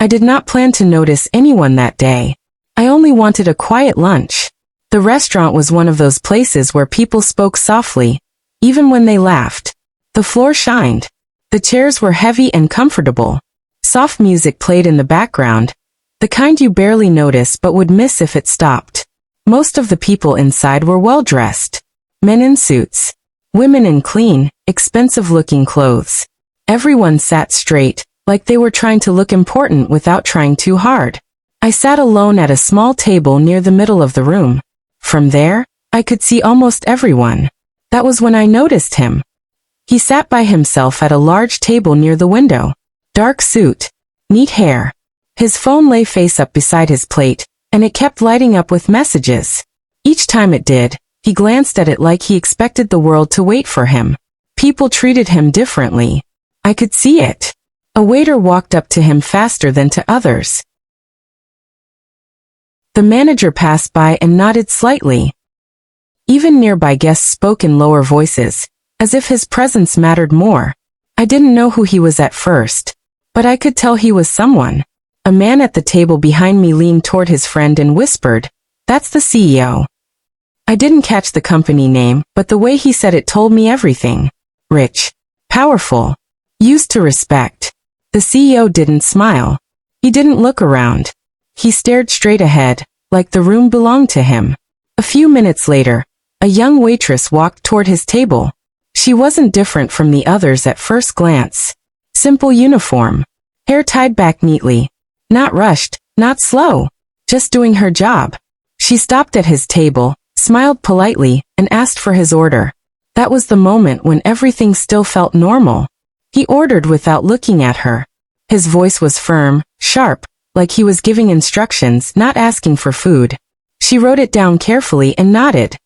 I did not plan to notice anyone that day. I only wanted a quiet lunch. The restaurant was one of those places where people spoke softly, even when they laughed. The floor shined. The chairs were heavy and comfortable. Soft music played in the background, the kind you barely notice but would miss if it stopped. Most of the people inside were well-dressed. Men in suits. Women in clean, expensive-looking clothes. Everyone sat straight, like they were trying to look important without trying too hard. I sat alone at a small table near the middle of the room. From there, I could see almost everyone. That was when I noticed him. He sat by himself at a large table near the window. Dark suit. Neat hair. His phone lay face up beside his plate, and it kept lighting up with messages. Each time it did, he glanced at it like he expected the world to wait for him. People treated him differently. I could see it. A waiter walked up to him faster than to others. The manager passed by and nodded slightly. Even nearby guests spoke in lower voices, as if his presence mattered more. I didn't know who he was at first, but I could tell he was someone. A man at the table behind me leaned toward his friend and whispered, "That's the CEO." I didn't catch the company name, but the way he said it told me everything. Rich. Powerful. Used to respect. The CEO didn't smile. He didn't look around. He stared straight ahead, like the room belonged to him. A few minutes later, a young waitress walked toward his table. She wasn't different from the others at first glance. Simple uniform. Hair tied back neatly. Not rushed, not slow. Just doing her job. She stopped at his table, smiled politely, and asked for his order. That was the moment when everything still felt normal. He ordered without looking at her. His voice was firm, sharp, like he was giving instructions, not asking for food. She wrote it down carefully and nodded.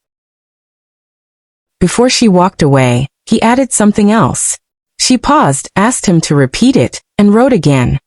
Before she walked away, he added something else. She paused, asked him to repeat it, and wrote again.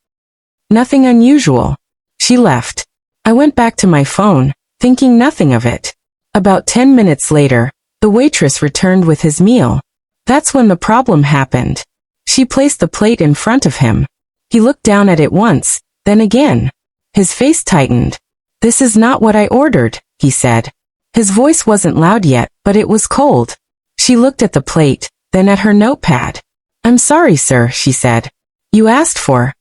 Nothing unusual. She left. I went back to my phone, thinking nothing of it. About 10 minutes later, the waitress returned with his meal. That's when the problem happened. She placed the plate in front of him. He looked down at it once, then again. His face tightened. "This is not what I ordered," he said. His voice wasn't loud yet, but it was cold. She looked at the plate, then at her notepad. "I'm sorry, sir," she said. "You asked for—"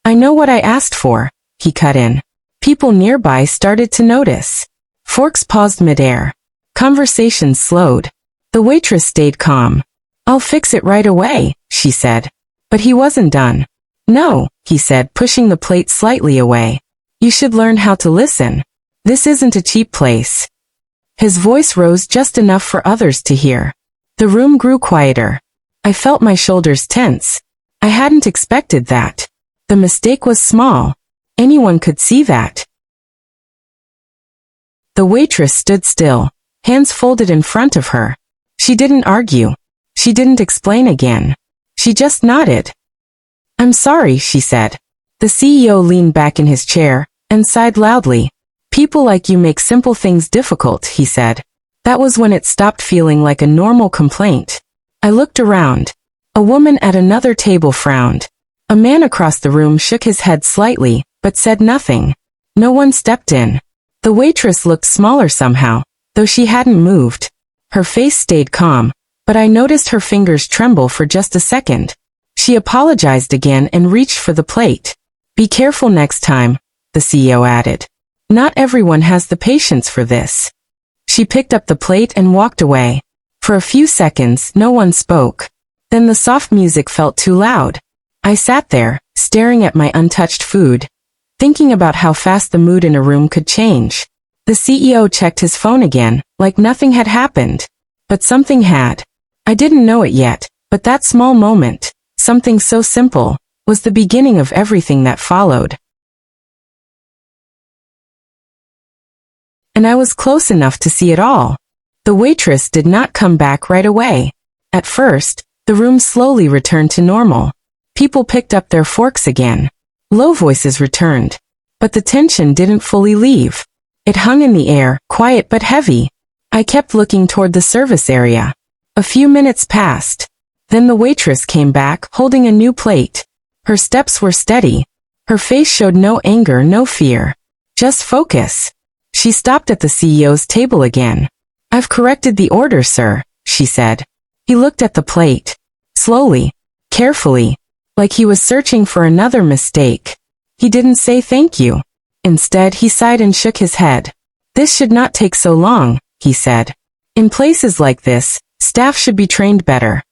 "I know what I asked for," he cut in. People nearby started to notice. Forks paused midair. Conversations slowed. The waitress stayed calm. "I'll fix it right away," she said. But he wasn't done. "No," he said, pushing the plate slightly away. "You should learn how to listen. This isn't a cheap place." His voice rose just enough for others to hear. The room grew quieter. I felt my shoulders tense. I hadn't expected that. The mistake was small. Anyone could see that. The waitress stood still, hands folded in front of her. She didn't argue. She didn't explain again. She just nodded. "I'm sorry," she said. The CEO leaned back in his chair and sighed loudly. "People like you make simple things difficult," he said. That was when it stopped feeling like a normal complaint. I looked around. A woman at another table frowned. A man across the room shook his head slightly, but said nothing. No one stepped in. The waitress looked smaller somehow, though she hadn't moved. Her face stayed calm, but I noticed her fingers tremble for just a second. She apologized again and reached for the plate. "Be careful next time," the CEO added. "Not everyone has the patience for this." She picked up the plate and walked away. For a few seconds, no one spoke. Then the soft music felt too loud. I sat there, staring at my untouched food, thinking about how fast the mood in a room could change. The CEO checked his phone again, like nothing had happened. But something had. I didn't know it yet, but that small moment, something so simple, was the beginning of everything that followed. And I was close enough to see it all. The waitress did not come back right away. At first, the room slowly returned to normal. People picked up their forks again. Low voices returned. But the tension didn't fully leave. It hung in the air, quiet but heavy. I kept looking toward the service area. A few minutes passed. Then the waitress came back, holding a new plate. Her steps were steady. Her face showed no anger, no fear. Just focus. She stopped at the CEO's table again. "I've corrected the order, sir," she said. He looked at the plate. Slowly. Carefully. Like he was searching for another mistake. He didn't say thank you. Instead, he sighed and shook his head. "This should not take so long," he said. "In places like this, staff should be trained better."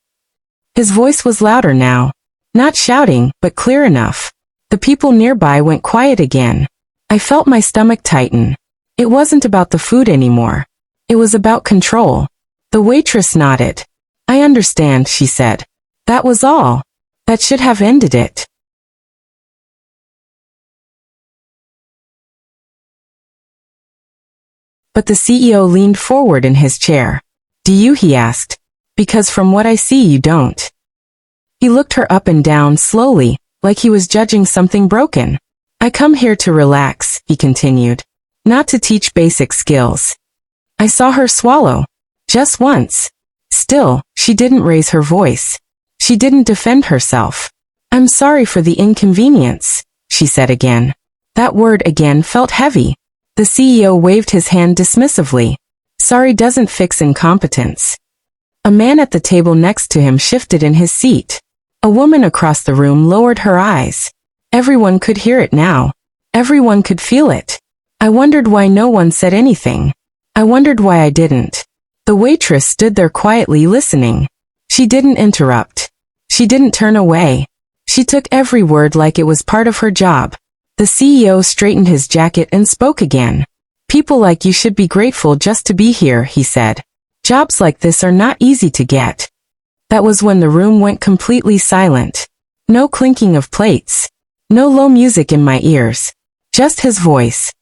His voice was louder now. Not shouting, but clear enough. The people nearby went quiet again. I felt my stomach tighten. It wasn't about the food anymore. It was about control. The waitress nodded. "I understand," she said. "That was all. That should have ended it." But the CEO leaned forward in his chair. "Do you?" he asked. "Because from what I see you don't." He looked her up and down slowly, like he was judging something broken. "I come here to relax," he continued. "Not to teach basic skills." I saw her swallow. Just once. Still, she didn't raise her voice. She didn't defend herself. "I'm sorry for the inconvenience," she said again. That word again felt heavy. The CEO waved his hand dismissively. "Sorry doesn't fix incompetence." A man at the table next to him shifted in his seat. A woman across the room lowered her eyes. Everyone could hear it now. Everyone could feel it. I wondered why no one said anything. I wondered why I didn't. The waitress stood there quietly listening. She didn't interrupt. She didn't turn away. She took every word like it was part of her job. The CEO straightened his jacket and spoke again. "People like you should be grateful just to be here," he said. "Jobs like this are not easy to get." That was when the room went completely silent. No clinking of plates. No low music in my ears. Just his voice.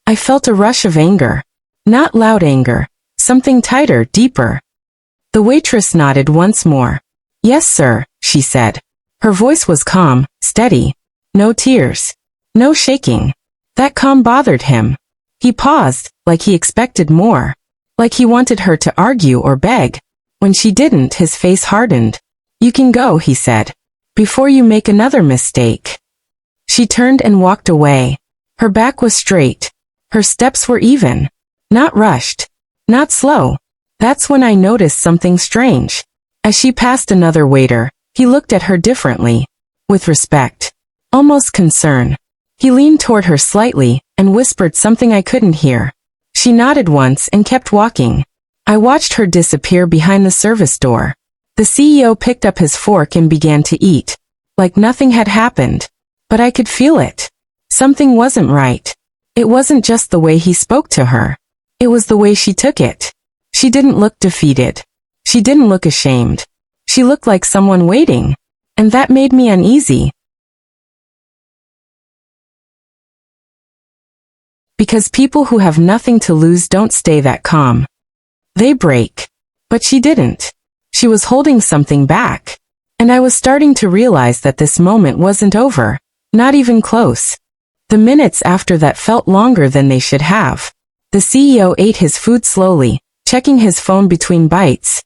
I felt a rush of anger. Not loud anger. Something tighter, deeper. The waitress nodded once more. "Yes, sir," she said. Her voice was calm, steady. No tears. No shaking. That calm bothered him. He paused, like he expected more. Like he wanted her to argue or beg. When she didn't, his face hardened. "You can go," he said. "Before you make another mistake." She turned and walked away. Her back was straight. Her steps were even. Not rushed. Not slow. That's when I noticed something strange. As she passed another waiter, he looked at her differently. With respect. Almost concern. He leaned toward her slightly, and whispered something I couldn't hear. She nodded once and kept walking. I watched her disappear behind the service door. The CEO picked up his fork and began to eat. Like nothing had happened. But I could feel it. Something wasn't right. It wasn't just the way he spoke to her. It was the way she took it. She didn't look defeated. She didn't look ashamed. She looked like someone waiting. And that made me uneasy. Because people who have nothing to lose don't stay that calm. They break. But she didn't. She was holding something back. And I was starting to realize that this moment wasn't over. Not even close. The minutes after that felt longer than they should have. The CEO ate his food slowly, checking his phone between bites.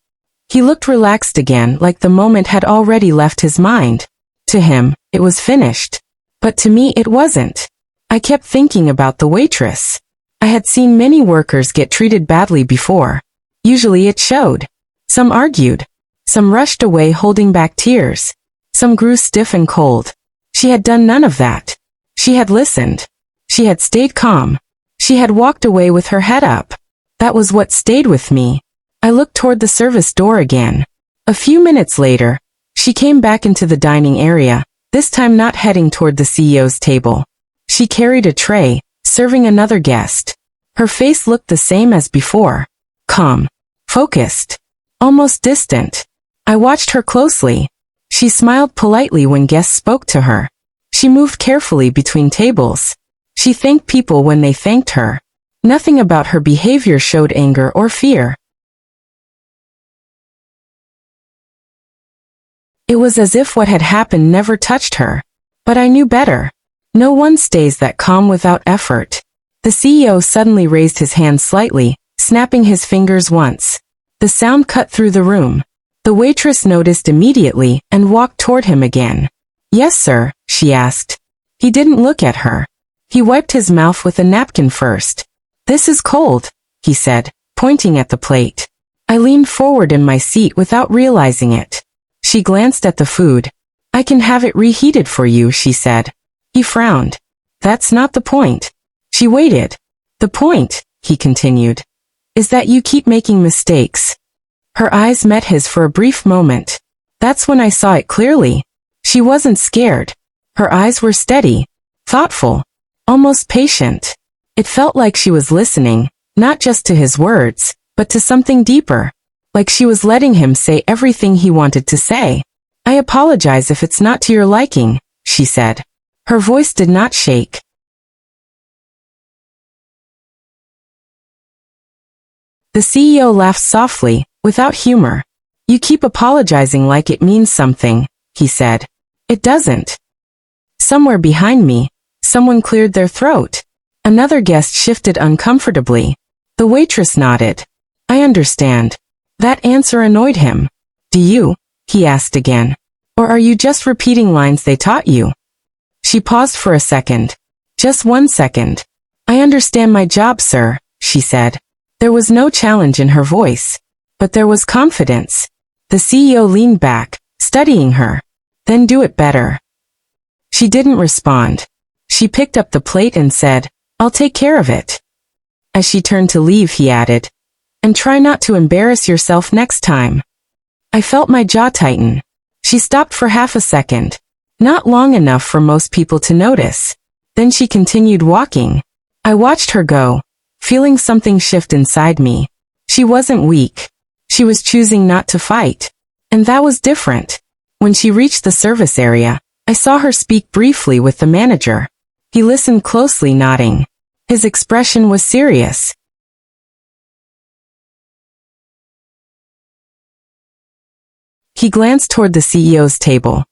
He looked relaxed again, like the moment had already left his mind. To him, it was finished. But to me it wasn't. I kept thinking about the waitress. I had seen many workers get treated badly before. Usually it showed. Some argued. Some rushed away holding back tears. Some grew stiff and cold. She had done none of that. She had listened. She had stayed calm. She had walked away with her head up. That was what stayed with me. I looked toward the service door again. A few minutes later, she came back into the dining area, this time not heading toward the CEO's table. She carried a tray, serving another guest. Her face looked the same as before. Calm. Focused. Almost distant. I watched her closely. She smiled politely when guests spoke to her. She moved carefully between tables. She thanked people when they thanked her. Nothing about her behavior showed anger or fear. It was as if what had happened never touched her. But I knew better. No one stays that calm without effort. The CEO suddenly raised his hand slightly, snapping his fingers once. The sound cut through the room. The waitress noticed immediately and walked toward him again. Yes, sir, she asked. He didn't look at her. He wiped his mouth with a napkin first. This is cold, he said, pointing at the plate. I leaned forward in my seat without realizing it. She glanced at the food. I can have it reheated for you, she said. He frowned. That's not the point. She waited. The point, he continued, is that you keep making mistakes. Her eyes met his for a brief moment. That's when I saw it clearly. She wasn't scared. Her eyes were steady, thoughtful, almost patient. It felt like she was listening, not just to his words, but to something deeper. Like she was letting him say everything he wanted to say. I apologize if it's not to your liking, she said. Her voice did not shake. The CEO laughed softly, without humor. You keep apologizing like it means something, he said. It doesn't. Somewhere behind me, someone cleared their throat. Another guest shifted uncomfortably. The waitress nodded. I understand. That answer annoyed him. Do you? He asked again. Or are you just repeating lines they taught you? She paused for a second. Just 1 second. I understand my job, sir, she said. There was no challenge in her voice. But there was confidence. The CEO leaned back, studying her. Then do it better. She didn't respond. She picked up the plate and said, I'll take care of it. As she turned to leave, he added, and try not to embarrass yourself next time. I felt my jaw tighten. She stopped for half a second. Not long enough for most people to notice. Then she continued walking. I watched her go, feeling something shift inside me. She wasn't weak. She was choosing not to fight. And that was different. When she reached the service area, I saw her speak briefly with the manager. He listened closely, nodding. His expression was serious. He glanced toward the CEO's table.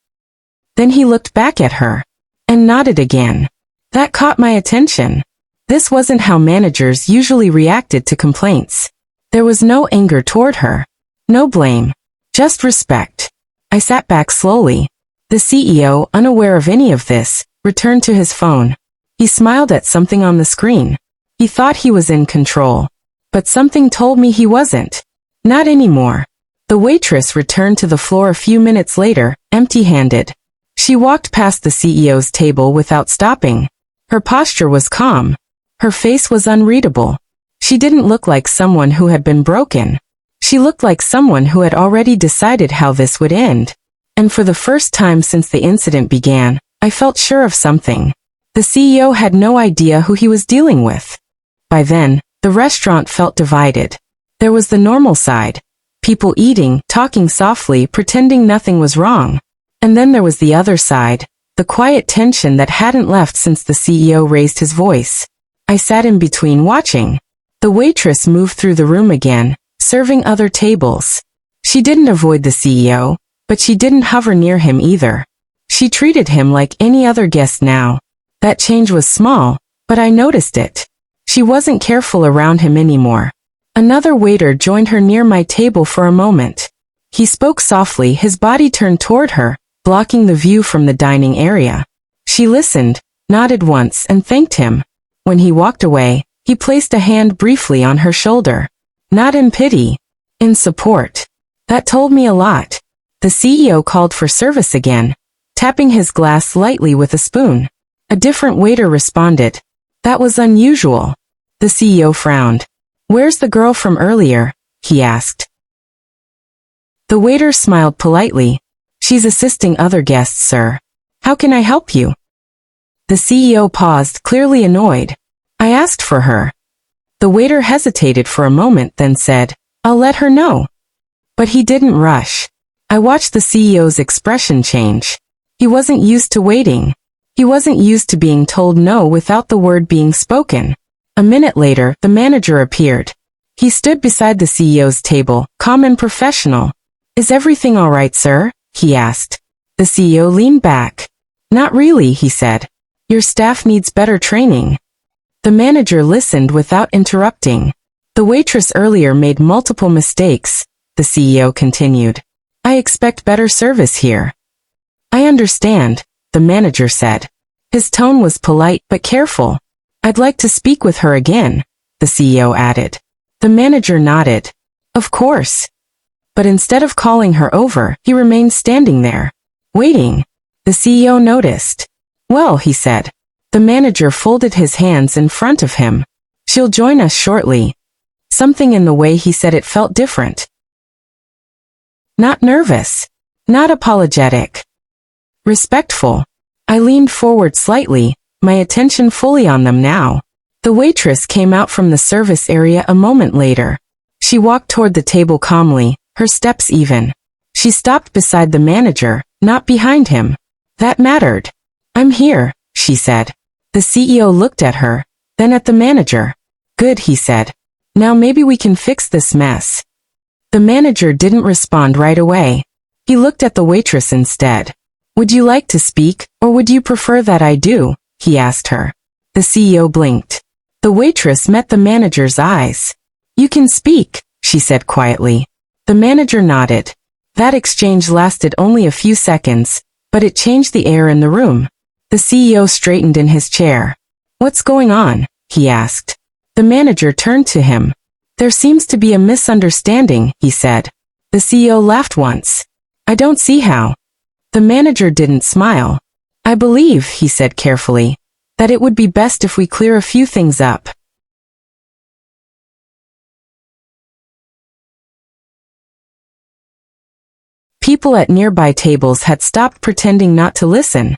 Then he looked back at her and nodded again. That caught my attention. This wasn't how managers usually reacted to complaints. There was no anger toward her, no blame, just respect. I sat back slowly. The CEO, unaware of any of this, returned to his phone. He smiled at something on the screen. He thought he was in control. But something told me he wasn't. Not anymore. The waitress returned to the floor a few minutes later, empty-handed. She walked past the CEO's table without stopping. Her posture was calm. Her face was unreadable. She didn't look like someone who had been broken. She looked like someone who had already decided how this would end. And for the first time since the incident began, I felt sure of something. The CEO had no idea who he was dealing with. By then, the restaurant felt divided. There was the normal side. People eating, talking softly, pretending nothing was wrong. And then there was the other side, the quiet tension that hadn't left since the CEO raised his voice. I sat in between watching. The waitress moved through the room again, serving other tables. She didn't avoid the CEO, but she didn't hover near him either. She treated him like any other guest now. That change was small, but I noticed it. She wasn't careful around him anymore. Another waiter joined her near my table for a moment. He spoke softly, his body turned toward her, blocking the view from the dining area. She listened, nodded once, and thanked him. When he walked away, he placed a hand briefly on her shoulder. Not in pity, in support. That told me a lot. The CEO called for service again, tapping his glass lightly with a spoon. A different waiter responded. That was unusual. The CEO frowned. Where's the girl from earlier? He asked. The waiter smiled politely. She's assisting other guests, sir. How can I help you? The CEO paused, clearly annoyed. I asked for her. The waiter hesitated for a moment, then said, I'll let her know. But he didn't rush. I watched the CEO's expression change. He wasn't used to waiting. He wasn't used to being told no without the word being spoken. A minute later, the manager appeared. He stood beside the CEO's table, calm and professional. Is everything all right, sir? He asked. The CEO leaned back. Not really, he said. Your staff needs better training. The manager listened without interrupting. The waitress earlier made multiple mistakes, the CEO continued. I expect better service here. I understand, the manager said. His tone was polite but careful. I'd like to speak with her again, the CEO added. The manager nodded. Of course. But instead of calling her over, he remained standing there, waiting. The CEO noticed. Well, he said. The manager folded his hands in front of him. She'll join us shortly. Something in the way he said it felt different. Not nervous. Not apologetic. Respectful. I leaned forward slightly, my attention fully on them now. The waitress came out from the service area a moment later. She walked toward the table calmly, her steps even. She stopped beside the manager, not behind him. That mattered. I'm here, she said. The CEO looked at her, then at the manager. Good, he said. Now maybe we can fix this mess. The manager didn't respond right away. He looked at the waitress instead. Would you like to speak, or would you prefer that I do? He asked her. The CEO blinked. The waitress met the manager's eyes. You can speak, she said quietly. The manager nodded. That exchange lasted only a few seconds, but it changed the air in the room. The CEO straightened in his chair. What's going on? He asked. The manager turned to him. There seems to be a misunderstanding, he said. The CEO laughed once. I don't see how. The manager didn't smile. I believe, he said carefully, that it would be best if we clear a few things up. People at nearby tables had stopped pretending not to listen.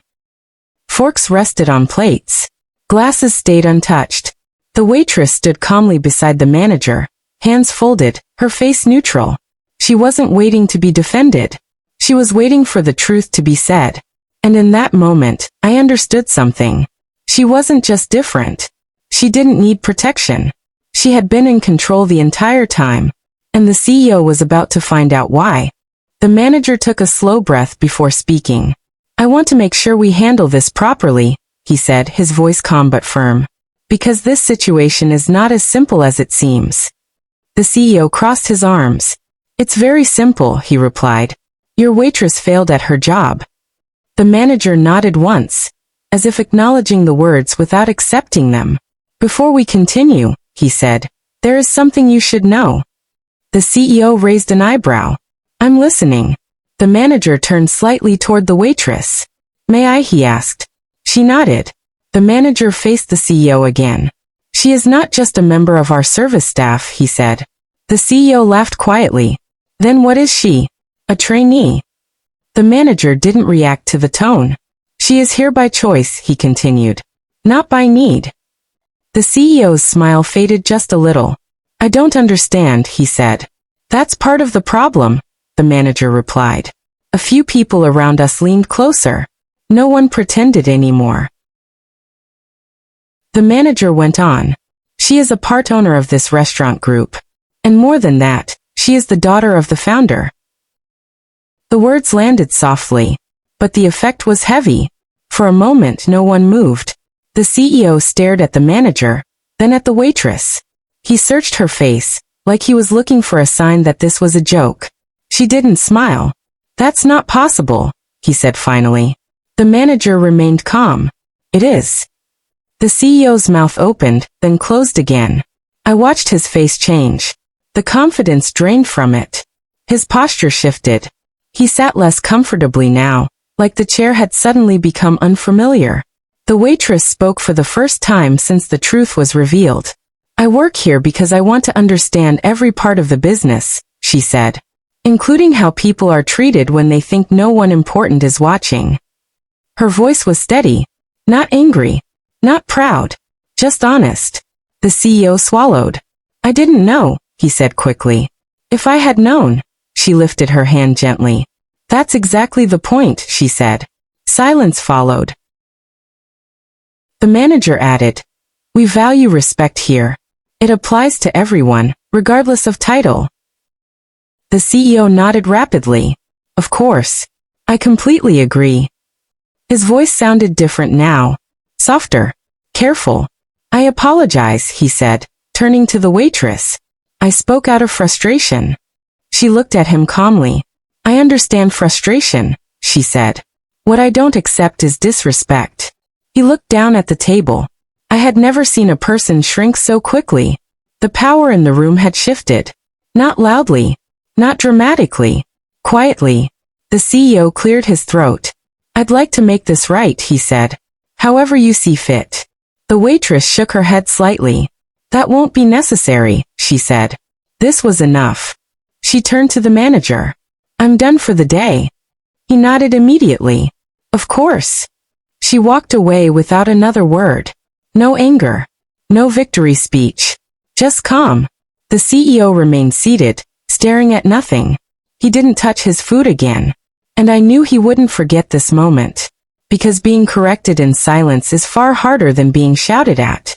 Forks rested on plates. Glasses stayed untouched. The waitress stood calmly beside the manager, hands folded, her face neutral. She wasn't waiting to be defended. She was waiting for the truth to be said. And in that moment, I understood something. She wasn't just different. She didn't need protection. She had been in control the entire time. And the CEO was about to find out why. The manager took a slow breath before speaking. I want to make sure we handle this properly, he said, his voice calm but firm. Because this situation is not as simple as it seems. The CEO crossed his arms. It's very simple, he replied. Your waitress failed at her job. The manager nodded once, as if acknowledging the words without accepting them. Before we continue, he said, there is something you should know. The CEO raised an eyebrow. I'm listening. The manager turned slightly toward the waitress. May I? He asked. She nodded. The manager faced the CEO again. She is not just a member of our service staff, he said. The CEO laughed quietly. Then what is she? A trainee. The manager didn't react to the tone. She is here by choice, he continued. Not by need. The CEO's smile faded just a little. I don't understand, he said. That's part of the problem, the manager replied. A few people around us leaned closer. No one pretended anymore. The manager went on. She is a part owner of this restaurant group. And more than that, she is the daughter of the founder. The words landed softly, but the effect was heavy. For a moment no one moved. The CEO stared at the manager, then at the waitress. He searched her face, like he was looking for a sign that this was a joke. She didn't smile. That's not possible, he said finally. The manager remained calm. It is. The CEO's mouth opened, then closed again. I watched his face change. The confidence drained from it. His posture shifted. He sat less comfortably now, like the chair had suddenly become unfamiliar. The waitress spoke for the first time since the truth was revealed. I work here because I want to understand every part of the business, she said, including how people are treated when they think no one important is watching. Her voice was steady, not angry. Not proud, just honest. The CEO swallowed. I didn't know, he said quickly. If I had known, she lifted her hand gently. That's exactly the point, she said. Silence followed. The manager added, we value respect here. It applies to everyone, regardless of title. The CEO nodded rapidly. Of course. I completely agree. His voice sounded different now. Softer. Careful. I apologize, he said, turning to the waitress. I spoke out of frustration. She looked at him calmly. I understand frustration, she said. What I don't accept is disrespect. He looked down at the table. I had never seen a person shrink so quickly. The power in the room had shifted. Not loudly. Not dramatically. Quietly. The CEO cleared his throat. I'd like to make this right, he said. However you see fit. The waitress shook her head slightly. That won't be necessary, she said. This was enough. She turned to the manager. I'm done for the day. He nodded immediately. Of course. She walked away without another word. No anger. No victory speech. Just calm. The CEO remained seated, staring at nothing. He didn't touch his food again. And I knew he wouldn't forget this moment. Because being corrected in silence is far harder than being shouted at.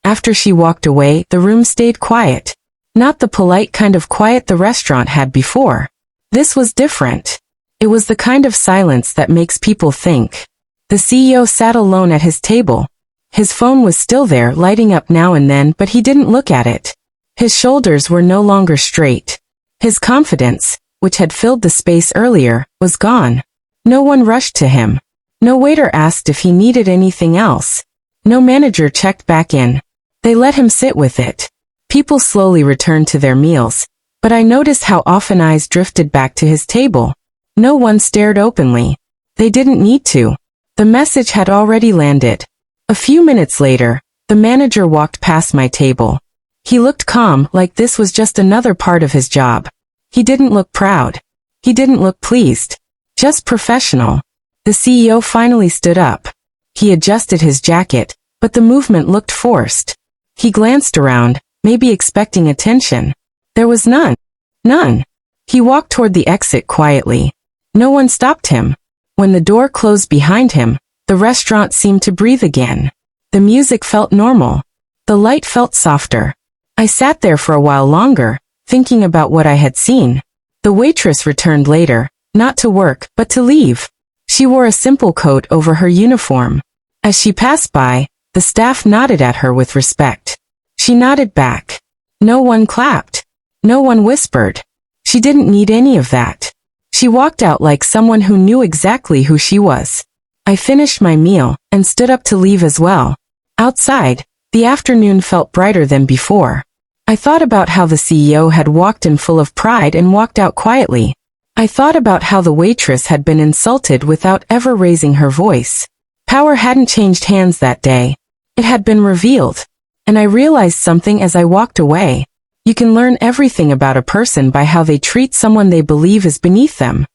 After she walked away, the room stayed quiet. Not the polite kind of quiet the restaurant had before. This was different. It was the kind of silence that makes people think. The CEO sat alone at his table. His phone was still there, lighting up now and then, but he didn't look at it. His shoulders were no longer straight. His confidence, which had filled the space earlier, was gone. No one rushed to him. No waiter asked if he needed anything else. No manager checked back in. They let him sit with it. People slowly returned to their meals, but I noticed how often eyes drifted back to his table. No one stared openly. They didn't need to. The message had already landed. A few minutes later, the manager walked past my table. He looked calm, like this was just another part of his job. He didn't look proud. He didn't look pleased. Just professional. The CEO finally stood up. He adjusted his jacket, but the movement looked forced. He glanced around, maybe expecting attention. There was none. None. He walked toward the exit quietly. No one stopped him. When the door closed behind him, the restaurant seemed to breathe again. The music felt normal. The light felt softer. I sat there for a while longer, thinking about what I had seen. The waitress returned later, not to work, but to leave. She wore a simple coat over her uniform. As she passed by, the staff nodded at her with respect. She nodded back. No one clapped. No one whispered. She didn't need any of that. She walked out like someone who knew exactly who she was. I finished my meal and stood up to leave as well. Outside, the afternoon felt brighter than before. I thought about how the CEO had walked in full of pride and walked out quietly. I thought about how the waitress had been insulted without ever raising her voice. Power hadn't changed hands that day. It had been revealed. And I realized something as I walked away. You can learn everything about a person by how they treat someone they believe is beneath them.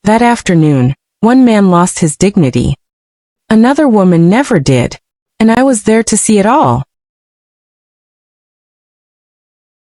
That afternoon, one man lost his dignity. Another woman never did. And I was there to see it all.